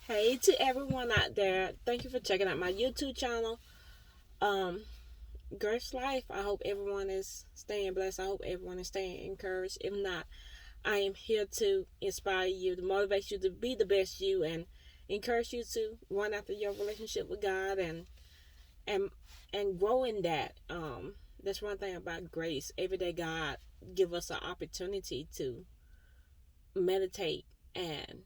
Hey to everyone out there. Thank you for checking out my YouTube channel. Um, GraceLife. I hope everyone is staying blessed. I hope everyone is staying encouraged. If not, I am here to inspire you, to motivate you to be the best you and encourage you to run after your relationship with God and and grow in that. That's one thing about grace. Every day God give us an opportunity to meditate and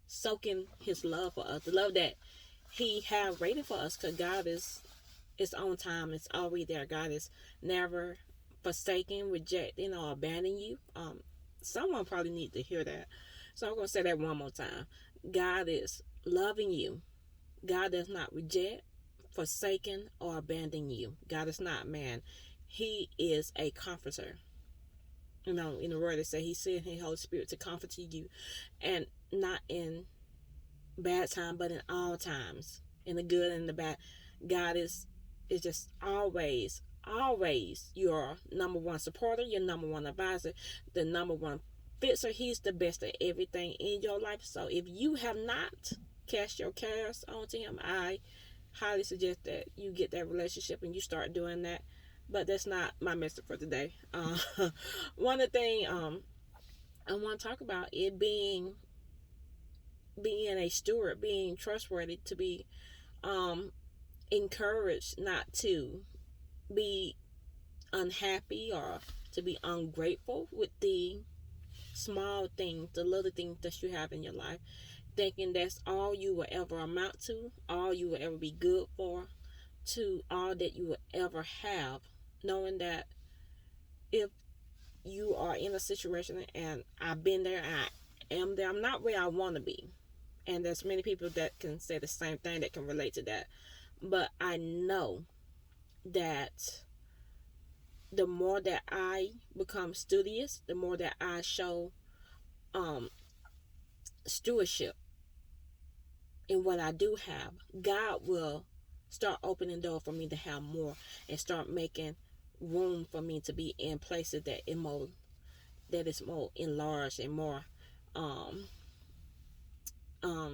soak in his love for us. The love that he have rated for us, because God is on time. It's already there. God is never forsaken, rejecting, or abandoning you. Someone probably need to hear that. So I'm gonna say that one more time. God is loving you. God does not reject, forsaken, or abandon you. God is not man. He is a comforter. In the word it say he sent his Holy Spirit to comfort you, and not in bad time, but in all times, in the good and the bad. God is just always your number one supporter, your number one advisor, the number one fixer. He's the best at everything in your life. So if you have not cast your cares onto him, I highly suggest that you get that relationship and you start doing that. But that's not my message for today. One of the things I want to talk about it being a steward, being trustworthy, to be um encouraged not to be unhappy or to be ungrateful with the small things, the little things that you have in your life, thinking that's all you will ever amount to, all you will ever be good for, to all that you will ever have, knowing that if you are in a situation, and I've been there and I am there, I'm not where I want to be, and there's many people that can say the same thing, that can relate to that. But I know that the more that I become studious, the more that I show um, stewardship in what I do have, God will start opening door for me to have more, and start making room for me to be in places that is more enlarged and more um,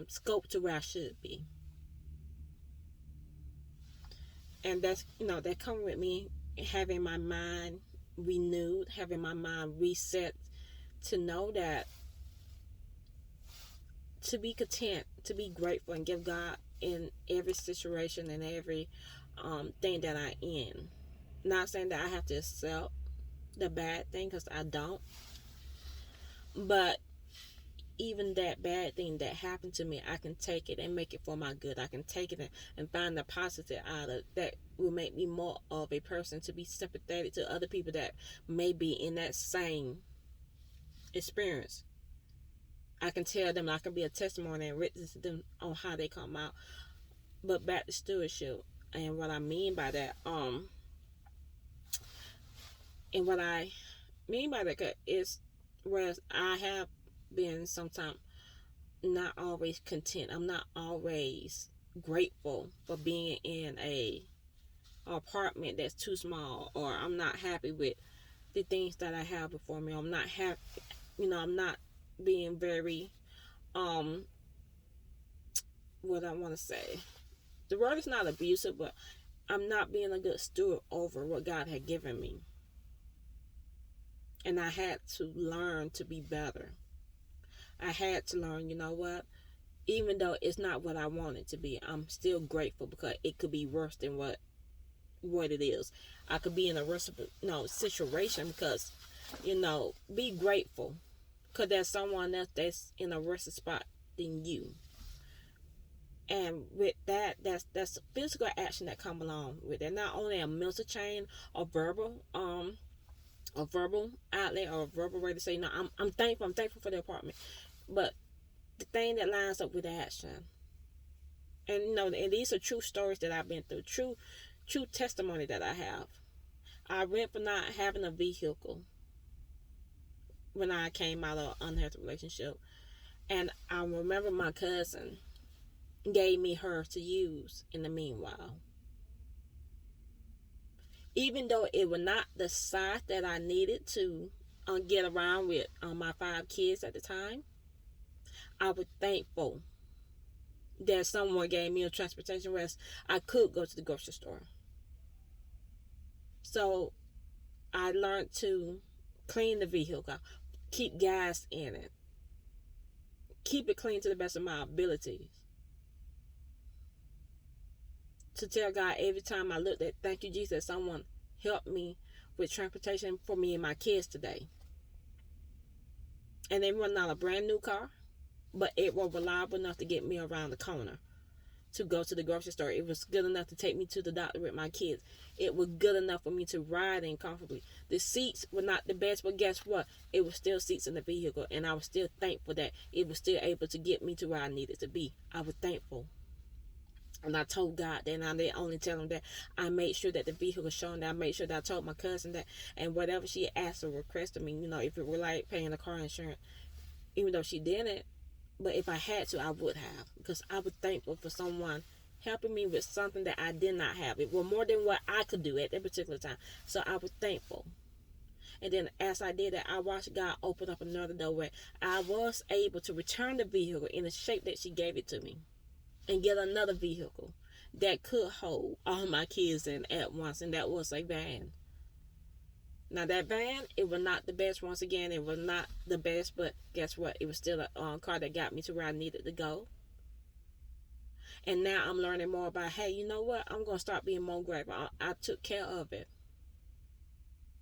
scope to where I should be. And that's, that come with me having my mind renewed, having my mind reset, to know that, to be content, to be grateful, and give God in every situation and every thing that I in. Not saying that I have to accept the bad thing, because I don't. But even that bad thing that happened to me, I can take it and make it for my good. I can take it and find the positive out of that. Will make me more of a person to be sympathetic to other people that may be in that same experience. I can tell them, I can be a testimony and witness to them on how they come out. But back to stewardship, and what I mean by that, and what I mean by that is, whereas I have been sometimes not always content. I'm not always grateful for being in a apartment that's too small, or I'm not happy with the things that I have before me. I'm not happy, I'm not being very what I want to say. The word is not abusive, but I'm not being a good steward over what God had given me. And I had to learn to be better. I had to learn, what? Even though it's not what I want it to be, I'm still grateful, because it could be worse than what it is. I could be in a worse situation, because, be grateful, because there's someone else that's in a worse spot than you. And with that, that's physical action that come along with it. Not only a mental chain or verbal outlet, or a verbal way to say, I'm thankful. I'm thankful for the apartment, but the thing that lines up with action. And and these are true stories that I've been through, true testimony that I have. I went from not having a vehicle when I came out of an unhealthy relationship, and I remember my cousin gave me her to use in the meanwhile. Even though it was not the size that I needed to get around with my 5 kids at the time, I was thankful that someone gave me a transportation where I could go to the grocery store. So I learned to clean the vehicle, keep gas in it, keep it clean to the best of my abilities. To tell God every time I looked at, thank you, Jesus, someone helped me with transportation for me and my kids today. And it was not a brand new car, but it was reliable enough to get me around the corner to go to the grocery store. It was good enough to take me to the doctor with my kids. It was good enough for me to ride in comfortably. The seats were not the best, but guess what? It was still seats in the vehicle, and I was still thankful that it was still able to get me to where I needed to be. I was thankful. And I told God that, and I didn't only tell him that. I made sure that the vehicle was showing that. I made sure that I told my cousin that, and whatever she asked or requested me, if it were like paying the car insurance, even though she didn't, but if I had to, I would have, because I was thankful for someone helping me with something that I did not have. It was more than what I could do at that particular time. So I was thankful. And then as I did that, I watched God open up another door where I was able to return the vehicle in the shape that she gave it to me, and get another vehicle that could hold all my kids in at once, and that was a van. Now that van, it was not the best. Once again, it was not the best, but guess what? It was still a car that got me to where I needed to go. And now I'm learning more about, hey, you know what? I'm going to start being more grateful. I took care of it.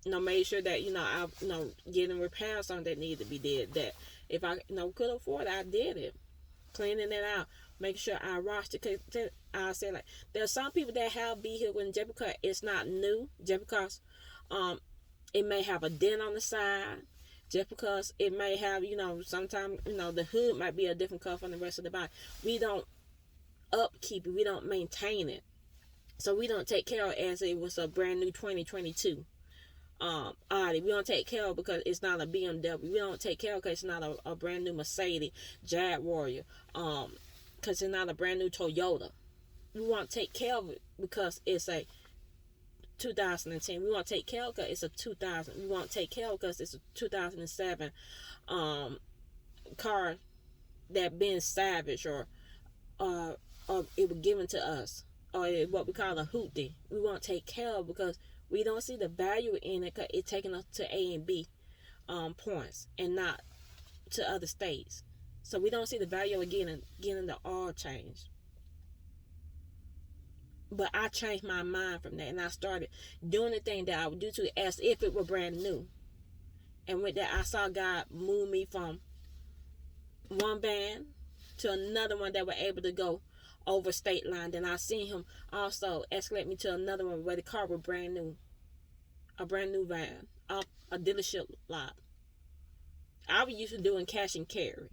Made sure that, I, getting repairs on that needed to be did. That if I, could afford it, I did it. Cleaning it out. Make sure I washed it. Cause I say, like, there are some people that have vehicles, and just because it's not new, just because it may have a dent on the side, just because it may have, sometimes, the hood might be a different color from the rest of the body. We don't upkeep it. We don't maintain it. So we don't take care of it as it was a brand new 2022 Audi. We don't take care of it because it's not a BMW. We don't take care of it because it's not a brand new Mercedes Jaguar, because it's not a brand new Toyota. We want to take care of it because it's a 2010. We want to take care of it because it's a 2000. We want to take care of it because it's a 2007 car that been salvaged or it was given to us, or what we call a hoopty. We want to take care of it because we don't see the value in it because it's taking us to A and B points and not to other states. So we don't see the value of getting the oil change. But I changed my mind from that, and I started doing the thing that I would do to it as if it were brand new. And with that, I saw God move me from one van to another one that were able to go over state line. Then I seen him also escalate me to another one where the car was brand new, a brand new van, off a dealership lot. I was used to doing cash and carry,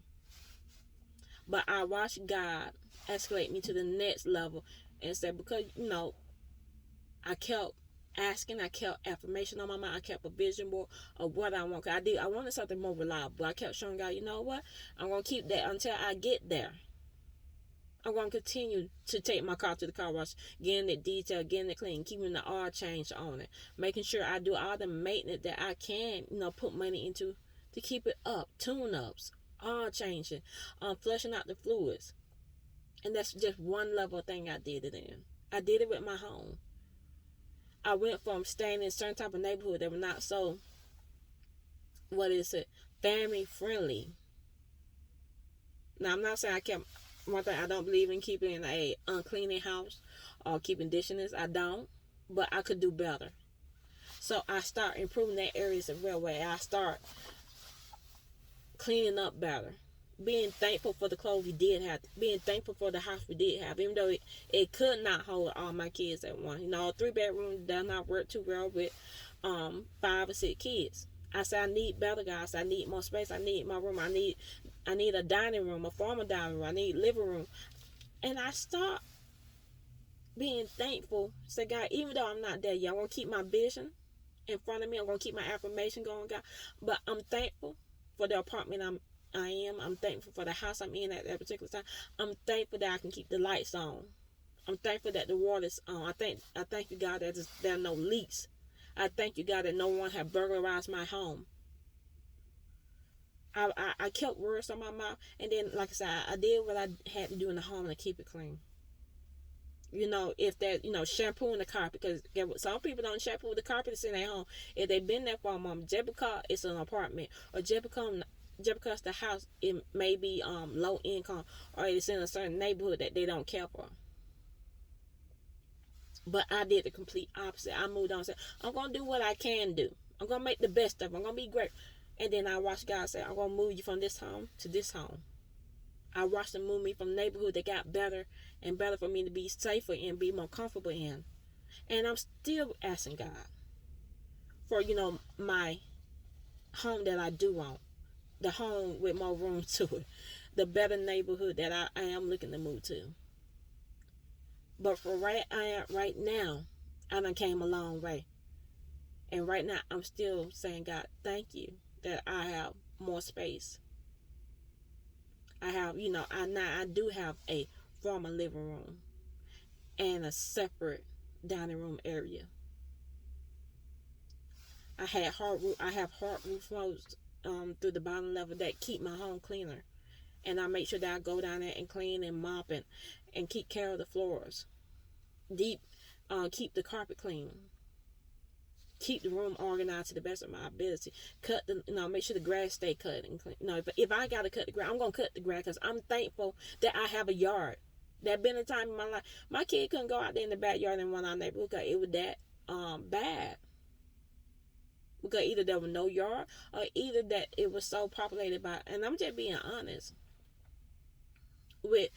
but I watched God escalate me to the next level, and said, because I kept asking, I kept affirmation on my mind, I kept a vision board of what I want. I wanted something more reliable. I kept showing God, you know what? I'm gonna keep that until I get there. I'm going to continue to take my car to the car wash, getting it detailed, getting it clean, keeping the oil change on it, making sure I do all the maintenance that I can, put money into to keep it up, tune-ups, oil changing, flushing out the fluids. And that's just one level thing I did it in. I did it with my home. I went from staying in a certain type of neighborhood that were not so, family friendly. Now, I'm not saying I kept. One thing, I don't believe in keeping a uncleaning house or keeping dishes. I don't, but I could do better. So I start improving that areas as well, where I start cleaning up better, being thankful for the clothes we did have, being thankful for the house we did have, even though it could not hold all my kids at once. A 3-bedroom does not work too well with 5 or 6 kids. I said I need better, guys. I need more space. I need my room. I need a dining room, a formal dining room. I need living room. And I start being thankful. Say, God, even though I'm not there yet, I'm going to keep my vision in front of me. I'm going to keep my affirmation going, God. But I'm thankful for the apartment I am. I'm thankful for the house I'm in at that particular time. I'm thankful that I can keep the lights on. I'm thankful that the water's on. I thank you, God, that there are no leaks. I thank you, God, that no one has burglarized my home. I kept words on my mouth, and then, like I said, I did what I had to do in the home to keep it clean. If that, shampooing the carpet, because some people don't shampoo the carpet that's in their home. If they've been there for a moment, just because it's an apartment, or just because the house, it may be low income, or it's in a certain neighborhood that they don't care for. But I did the complete opposite. I moved on and said, I'm going to do what I can do. I'm going to make the best of it. I'm going to be great. And then I watched God say, I'm going to move you from this home to this home. I watched him move me from neighborhood that got better and better for me to be safer and be more comfortable in. And I'm still asking God for, my home that I do want. The home with more room to it. The better neighborhood that I am looking to move to. But for right now, I done came a long way. And right now, I'm still saying, God, thank you that I have more space. I have, I do have a formal living room and a separate dining room area. I have hard roof floors through the bottom level that keep my home cleaner. And I make sure that I go down there and clean and mop and keep care of the floors. Keep the carpet clean. Keep the room organized to the best of my ability. Make sure the grass stay cut and clean. If I gotta cut the grass, I'm gonna cut the grass because I'm thankful that I have a yard. There been a time in my life my kid couldn't go out there in the backyard and run our neighborhood because it was that bad. Because either there was no yard or either that it was so populated by, and I'm just being honest, with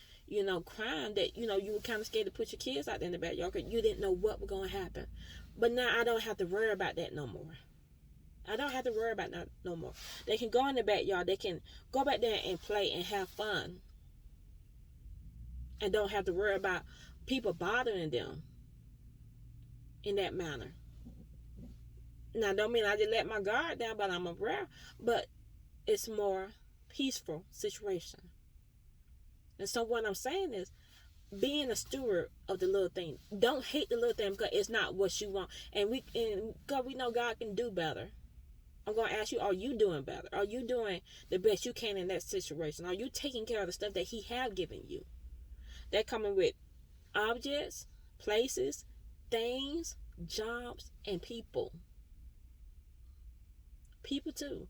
crime that you were kind of scared to put your kids out there in the backyard because you didn't know what was going to happen. But now I don't have to worry about that no more. I don't have to worry about that no more. They can go in the backyard. They can go back there and play and have fun, and don't have to worry about people bothering them in that manner. Now, don't mean I just let my guard down, but I'm aware. But it's more peaceful situation. And so what I'm saying is, being a steward of the little thing. Don't hate the little thing because it's not what you want. And because we know God can do better. I'm going to ask you, are you doing better? Are you doing the best you can in that situation? Are you taking care of the stuff that he have given you? They're coming with objects, places, things, jobs, and people. People too.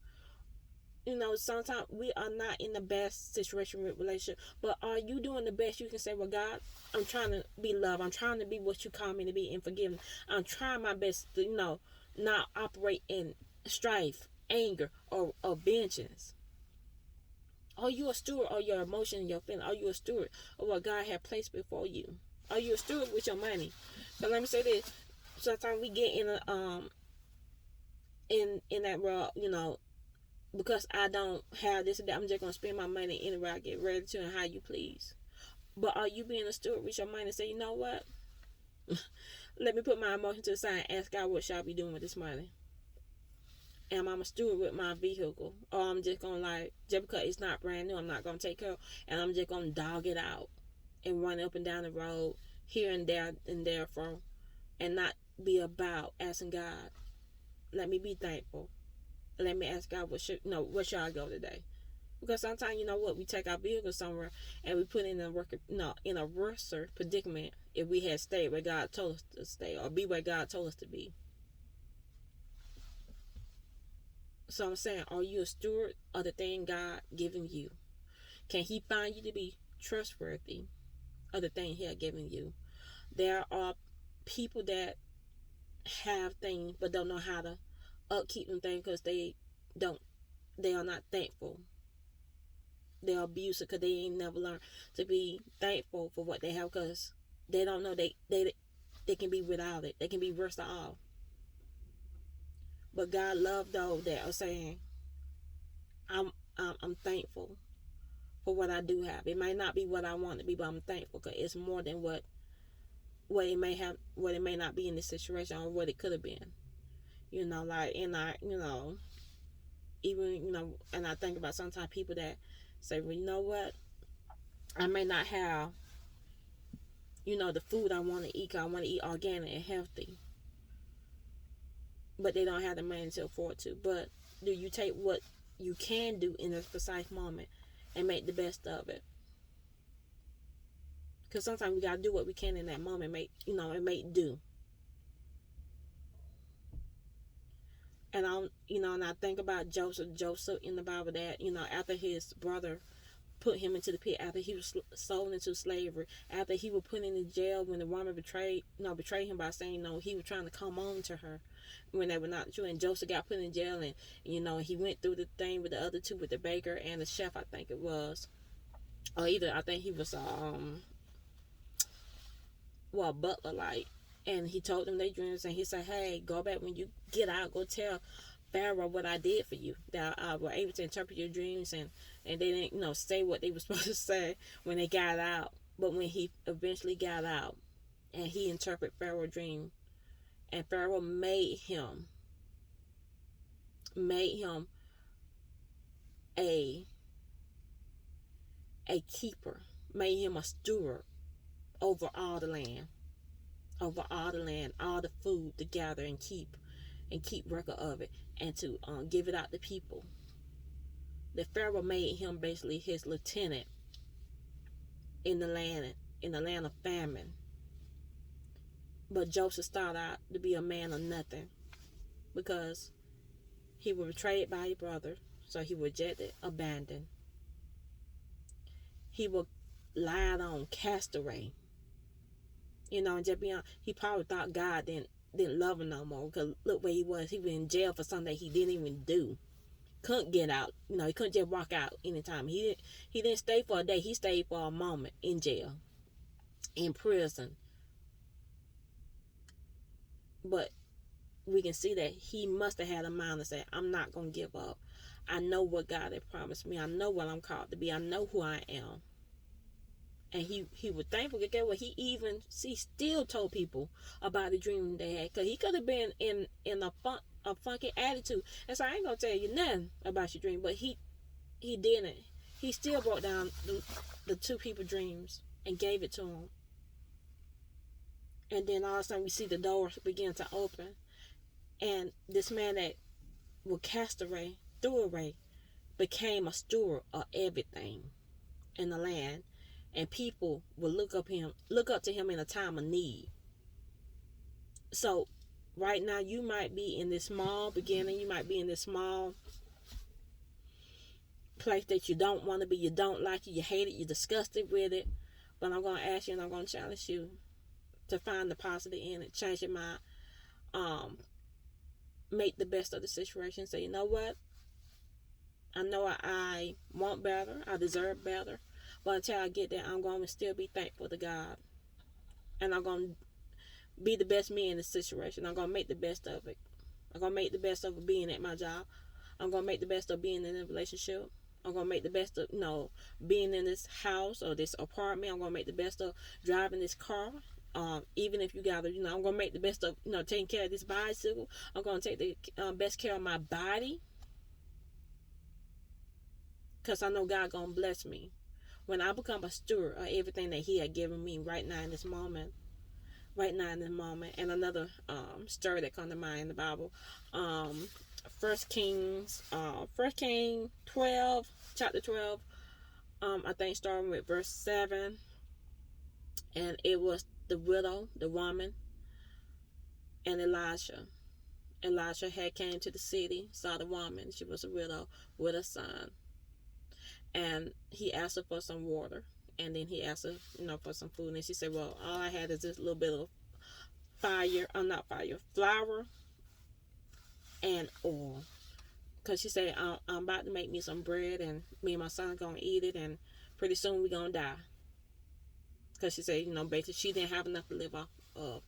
Sometimes we are not in the best situation with relationship, but are you doing the best you can say, well, God, I'm trying to be love. I'm trying to be what you call me to be in forgiveness. I'm trying my best to, not operate in strife, anger, or vengeance. Are you a steward of your emotion and your feeling? Are you a steward of what God had placed before you? Are you a steward with your money? So let me say this. Sometimes we get in that world, because I don't have this and that, I'm just going to spend my money anywhere I get ready to and how you please. But are you being a steward with your money and say, you know what? Let me put my emotion to the side and ask God what shall I be doing with this money? Am I a steward with my vehicle? Or I'm just going to just because it's not brand new, I'm not going to take care of it, and I'm just going to dog it out and run up and down the road here and there and therefore, and not be about asking God, let me be thankful. Let me ask God, where should I go today? Because sometimes, we take our vehicle somewhere and we put in a worse predicament if we had stayed where God told us to stay or be where God told us to be. So I'm saying, are you a steward of the thing God given you? Can he find you to be trustworthy of the thing he had given you? There are people that have things but don't know how to upkeep them things because they are not thankful. They're abusive because they ain't never learned to be thankful for what they have because they don't know they can be without it. They can be worse off. But God loved those that are saying, I'm thankful for what I do have. It might not be what I want to be, but I'm thankful because it's more than what it may not be in this situation or what it could have been. And I think about sometimes people that say, well, you know what? I may not have, the food I want to eat because I want to eat organic and healthy. But they don't have the money to afford to. But do you take what you can do in this precise moment and make the best of it. Because sometimes we got to do what we can in that moment, and make do. And and I think about Joseph in the Bible, that, after his brother put him into the pit, after he was sold into slavery, after he was put in jail when the woman betrayed him by saying, he was trying to come on to her when they were not true. And Joseph got put in jail, and he went through the thing with the other two, with the baker and the chef, I think it was, or either I think he was a butler, like. And he told them their dreams, and he said, hey, go back when you get out, go tell Pharaoh what I did for you, that I were able to interpret your dreams. And they didn't say what they were supposed to say when they got out. But when he eventually got out and he interpreted Pharaoh's dream, and Pharaoh made him a keeper, made him a steward over all the land, all the food to gather and keep record of it, and to give it out to people. The Pharaoh made him basically his lieutenant in the land of famine. But Joseph started out to be a man of nothing, because he was betrayed by his brother, so he was rejected, abandoned. He was lied on, cast away. And just be honest, he probably thought God didn't love him no more, because look where he was. He was in jail for something that he didn't even do. Couldn't get out. He couldn't just walk out anytime. He didn't stay for a day. He stayed for a moment in jail, in prison. But we can see that he must have had a mind to say, I'm not going to give up. I know what God had promised me. I know what I'm called to be. I know who I am. And he was thankful. Get what he still told people about the dream they had, because he could have been in a funky attitude, and so I ain't gonna tell you nothing about your dream. But he didn't. He still brought down the two people dreams and gave it to them. And then all of a sudden we see the doors begin to open, and this man that was cast away, threw away, became a steward of everything in the land. And people will look up to him in a time of need. So right now you might be in this small beginning. You might be in this small place that you don't want to be. You don't like it. You hate it. You're disgusted with it. But I'm going to ask you, and I'm going to challenge you to find the positive in it. Change your mind. Make the best of the situation. Say, you know what? I know I want better. I deserve better. But until I get there, I'm going to still be thankful to God. And I'm going to be the best me in the situation. I'm going to make the best of it. I'm going to make the best of being at my job. I'm going to make the best of being in a relationship. I'm going to make the best of, being in this house or this apartment. I'm going to make the best of driving this car. Even if you got to, I'm going to make the best of, taking care of this bicycle. I'm going to take the best care of my body. Because I know God going to bless me. When I become a steward of everything that he had given me right now in this moment. And another story that comes to mind in the Bible. 1 Kings 12, chapter 12. I think starting with verse 7. And it was the widow, the woman, and Elisha. Elisha had came to the city, saw the woman. She was a widow with a son. And he asked her for some water. And then he asked her, for some food. And she said, well, all I had is this little bit of flour and oil. Because she said, I'm about to make me some bread, and me and my son going to eat it, and pretty soon we're going to die. Because she said, basically she didn't have enough to live off of.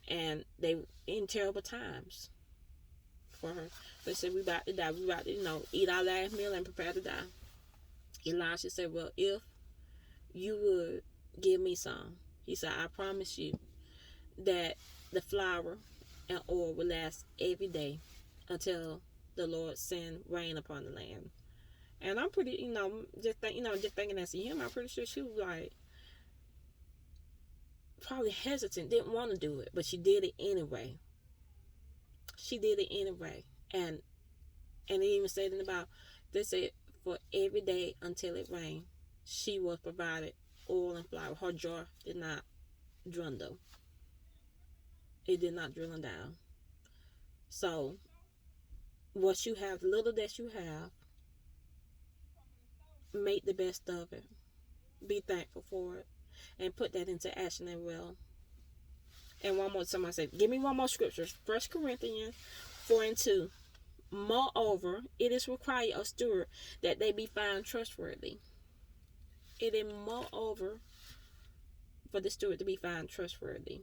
And they in terrible times for her. They said, we about to die. We about to, eat our last meal and prepare to die. Elisha said, well, if you would give me some, he said, I promise you that the flour and oil will last every day until the Lord send rain upon the land. And I'm pretty, just thinking as a human, I'm pretty sure she was like, probably hesitant, didn't want to do it, but she did it anyway. And it even said about They said for every day until it rained, she was provided oil and flour. Her jar did not dwindle. It did not dwindle down. So what you have, the little that you have, make the best of it. Be thankful for it, and put that into action as well. And one more, somebody said, give me one more scripture. 1 Corinthians 4:2. Moreover, it is required of steward that they be found trustworthy. It is moreover for the steward to be found trustworthy.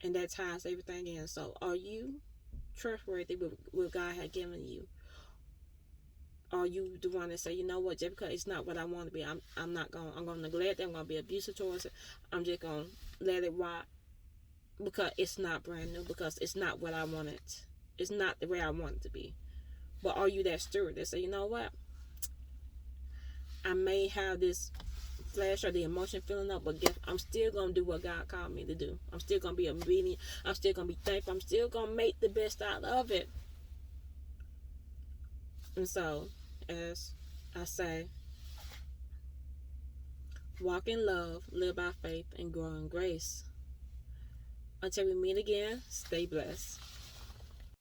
And that ties everything in. So are you trustworthy with what God has given you? Are you the one that say, you know what, just because it's not what I want to be, I'm gonna neglect it, I'm gonna be abusive towards it, I'm just gonna let it rot because it's not brand new, because it's not what I wanted. It's not the way I want it to be. But are you that steward that say, you know what, I may have this flash or the emotion feeling up, but I'm still gonna do what God called me to do. I'm still gonna be obedient. I'm still gonna be thankful. I'm still gonna make the best out of it. And so, as I say, walk in love, live by faith, and grow in grace. Until we meet again, stay blessed.